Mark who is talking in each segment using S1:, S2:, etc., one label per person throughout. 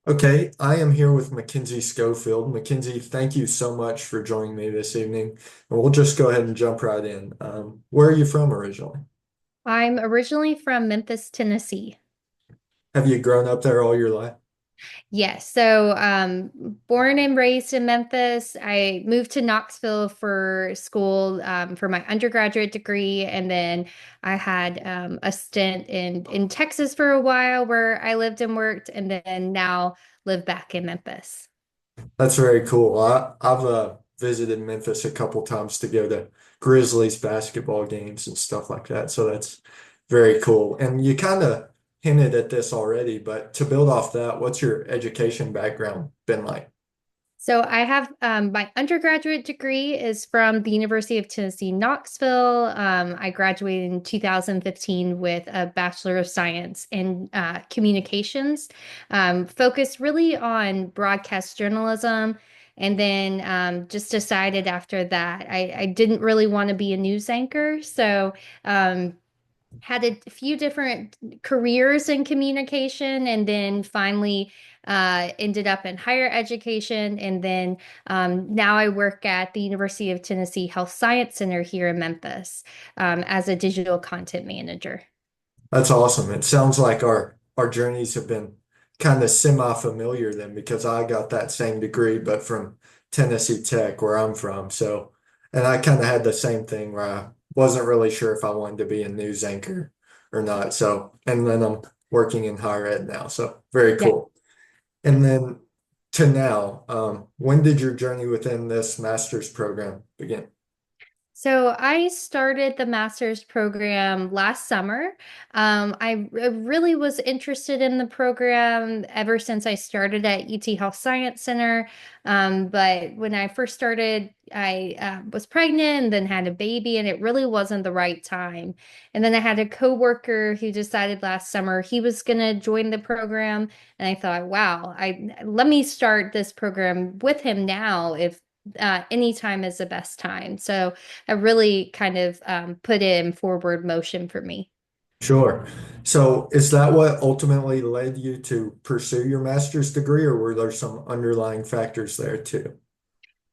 S1: Okay, I am here with McKenzie Scofield. McKenzie, thank you so much for joining me this evening. And we'll just go ahead and jump right in. Where are you from originally?
S2: I'm originally from Memphis, Tennessee.
S1: Have you grown up there all your life?
S2: Yes, so born and raised in Memphis. I moved to Knoxville for school for my undergraduate degree, and then I had a stint in Texas for a while where I lived and worked, and then now live back in Memphis.
S1: That's very cool. I've visited Memphis a couple times to go to Grizzlies basketball games and stuff like that. So that's very cool. And you kind of hinted at this already, but to build off that, what's your education background been like?
S2: So I have my undergraduate degree is from the University of Tennessee, Knoxville. I graduated in 2015 with a Bachelor of Science in Communications, focused really on broadcast journalism. And then just decided after that I didn't really want to be a news anchor. So had a few different careers in communication and then finally ended up in higher education. And then now I work at the University of Tennessee Health Science Center here in Memphis as a digital content manager.
S1: That's awesome. It sounds like our journeys have been kind of semi-familiar then because I got that same degree, but from Tennessee Tech, where I'm from. So, and I kind of had the same thing where I wasn't really sure if I wanted to be a news anchor or not. So, and then I'm working in higher ed now. So, very
S2: Yeah.
S1: cool. And then to now, when did your journey within this master's program begin?
S2: So I started the master's program last summer. I really was interested in the program ever since I started at UT Health Science Center. But when I first started, I was pregnant and then had a baby, and it really wasn't the right time. And then I had a coworker who decided last summer he was going to join the program, and I thought, wow, I let me start this program with him now if any time is the best time. So I really kind of put it in forward motion for me.
S1: Sure. So is that what ultimately led you to pursue your master's degree, or were there some underlying factors there too?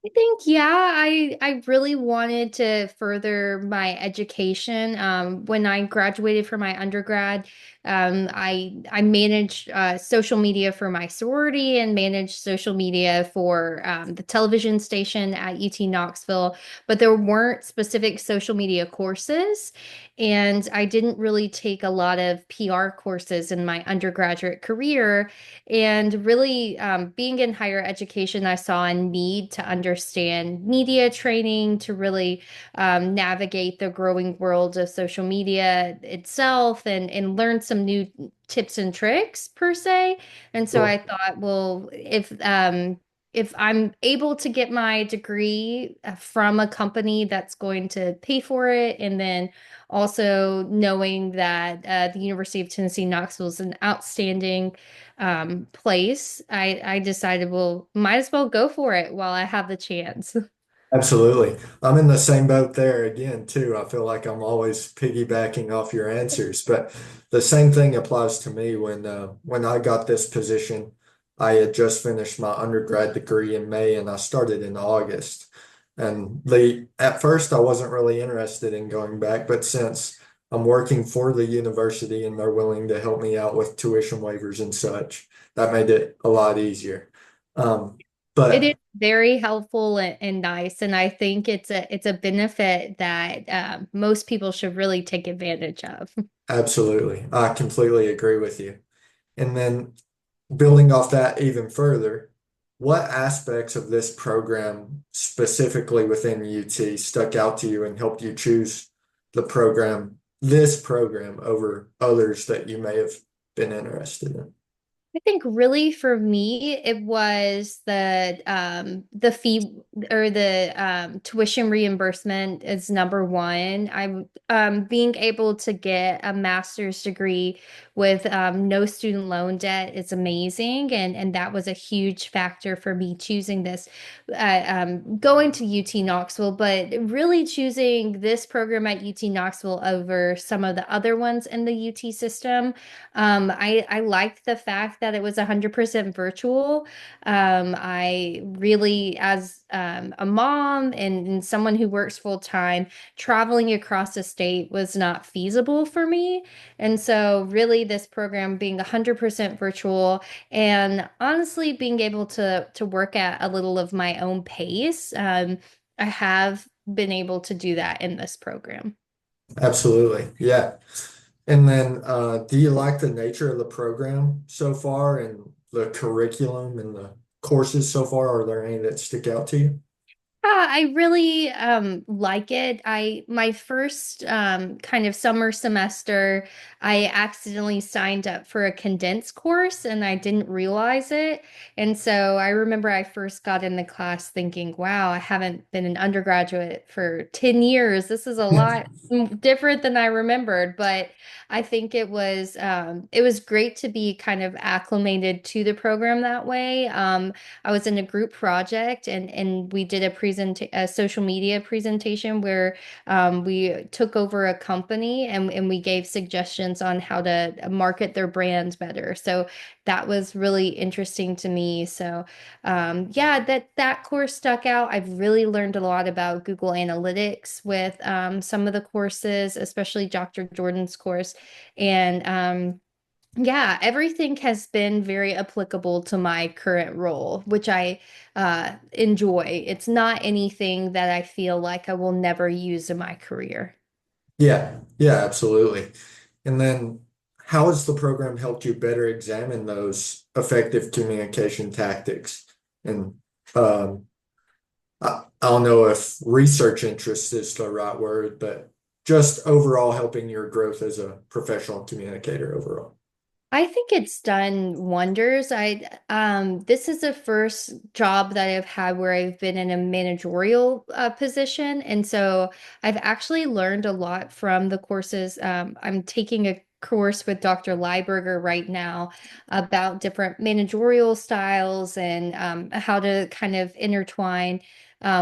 S2: I think, yeah, I really wanted to further my education. When I graduated from my undergrad, I managed social media for my sorority and managed social media for the television station at UT Knoxville, but there weren't specific social media courses, and I didn't really take a lot of PR courses in my undergraduate career. And really, being in higher education, I saw a need to understand media training to really navigate the growing world of social media itself and learn some new tips and tricks per se. And so I
S1: Sure.
S2: thought, well, if I'm able to get my degree from a company that's going to pay for it, and then also knowing that the University of Tennessee Knoxville is an outstanding place, I decided, well, might as well go for it while I have the chance.
S1: Absolutely. I'm in the same boat there again, too. I feel like I'm always piggybacking off your answers, but the same thing applies to me when I got this position. I had just finished my undergrad degree in May and I started in August. And the at first I wasn't really interested in going back, but since I'm working for the university and they're willing to help me out with tuition waivers and such, that made it a lot easier. Um,
S2: It is
S1: but
S2: very helpful and nice, and I think it's a benefit that most people should really take advantage of.
S1: Absolutely. I completely agree with you. And then building off that even further, what aspects of this program specifically within UT stuck out to you and helped you choose this program over others that you may have been interested in?
S2: I think really for me, it was the fee or the tuition reimbursement is number one. I being able to get a master's degree with no student loan debt is amazing, and that was a huge factor for me choosing this, going to UT Knoxville, but really choosing this program at UT Knoxville over some of the other ones in the UT system. I like the fact that it was 100% virtual. I really, as a mom and someone who works full time, traveling across the state was not feasible for me. And so, really, this program being 100% virtual and honestly being able to work at a little of my own pace, I have been able to do that in this program.
S1: Absolutely. Yeah. And then, do you like the nature of the program so far and the curriculum and the courses so far? Are there any that stick out to you?
S2: I really like it. I my first kind of summer semester, I accidentally signed up for a condensed course and I didn't realize it. And so I remember I first got in the class thinking, wow, I haven't been an undergraduate for 10 years. This is a lot different than I remembered, but I think it was great to be kind of acclimated to the program that way. I was in a group project and we did a social media presentation where we took over a company and we gave suggestions on how to market their brands better. So that was really interesting to me. So yeah, that course stuck out. I've really learned a lot about Google Analytics with some of the courses, especially Dr. Jordan's course. And yeah, everything has been very applicable to my current role, which I enjoy. It's not anything that I feel like I will never use in my career.
S1: Yeah, yeah, absolutely. And then how has the program helped you better examine those effective communication tactics? And I don't know if research interest is the right word, but just overall helping your growth as a professional communicator overall.
S2: I think it's done wonders. I this is the first job that I've had where I've been in a managerial position, and so I've actually learned a lot from the courses. I'm taking a course with Dr. Lieberger right now about different managerial styles and how to kind of intertwine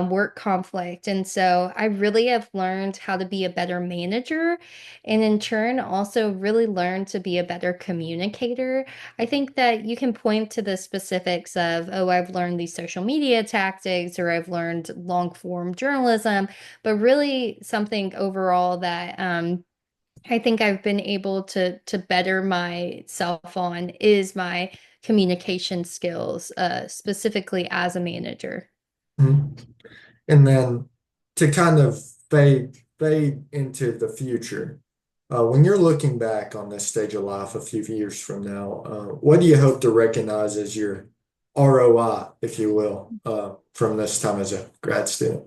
S2: work conflict. And so I really have learned how to be a better manager and in turn also really learn to be a better communicator. I think that you can point to the specifics of, oh, I've learned these social media tactics or I've learned long form journalism, but really something overall that I think I've been able to better myself on is my communication skills, specifically as a manager.
S1: Mhm. And then to kind of fade into the future, when you're looking back on this stage of life a few years from now, what do you hope to recognize as your ROI, if you will, from this time as a grad student?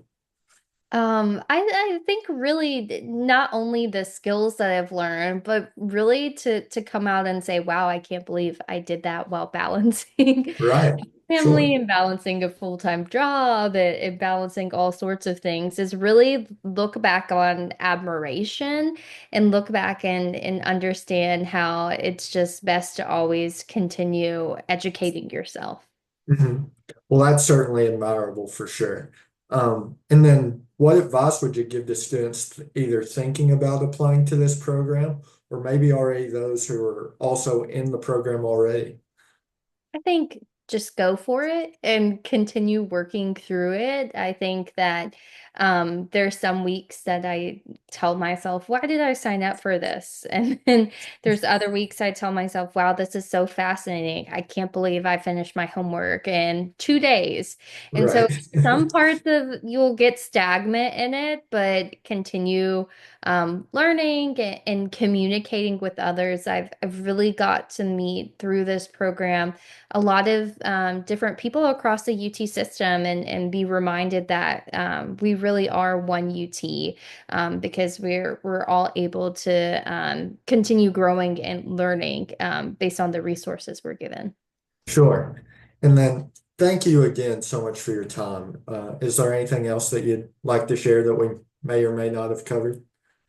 S2: I think really not only the skills that I've learned, but really to come out and say, wow, I can't believe I did that while balancing
S1: Right.
S2: family
S1: Sure.
S2: and balancing a full-time job and balancing all sorts of things is really look back on admiration and look back and understand how it's just best to always continue educating yourself.
S1: Mhm. Well, that's certainly admirable for sure. And then what advice would you give to students either thinking about applying to this program or maybe already those who are also in the program already?
S2: I think just go for it and continue working through it. I think that there's some weeks that I tell myself, why did I sign up for this? And then there's other weeks I tell myself, wow, this is so fascinating. I can't believe I finished my homework in 2 days. And so
S1: Right.
S2: some parts of you'll get stagnant in it, but continue learning and communicating with others. I've really got to meet through this program a lot of different people across the UT system and be reminded that we really are one UT because we're all able to continue growing and learning based on the resources we're given.
S1: Sure. And then thank you again so much for your time. Is there anything else that you'd like to share that we may or may not have covered?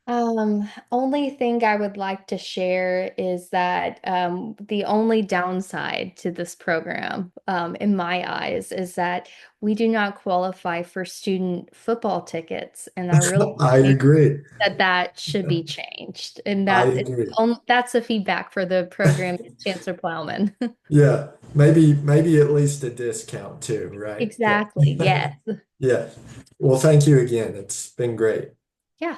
S2: Only thing I would like to share is that the only downside to this program, in my eyes, is that we do not qualify for student football tickets, and I really
S1: I
S2: think
S1: agree.
S2: that that should be changed, and
S1: I
S2: that
S1: agree.
S2: that's a feedback for the program, Chancellor Plowman.
S1: Yeah, maybe at least a discount too, right? But
S2: Exactly. Yes.
S1: yeah. Well, thank you again. It's been great.
S2: Yeah.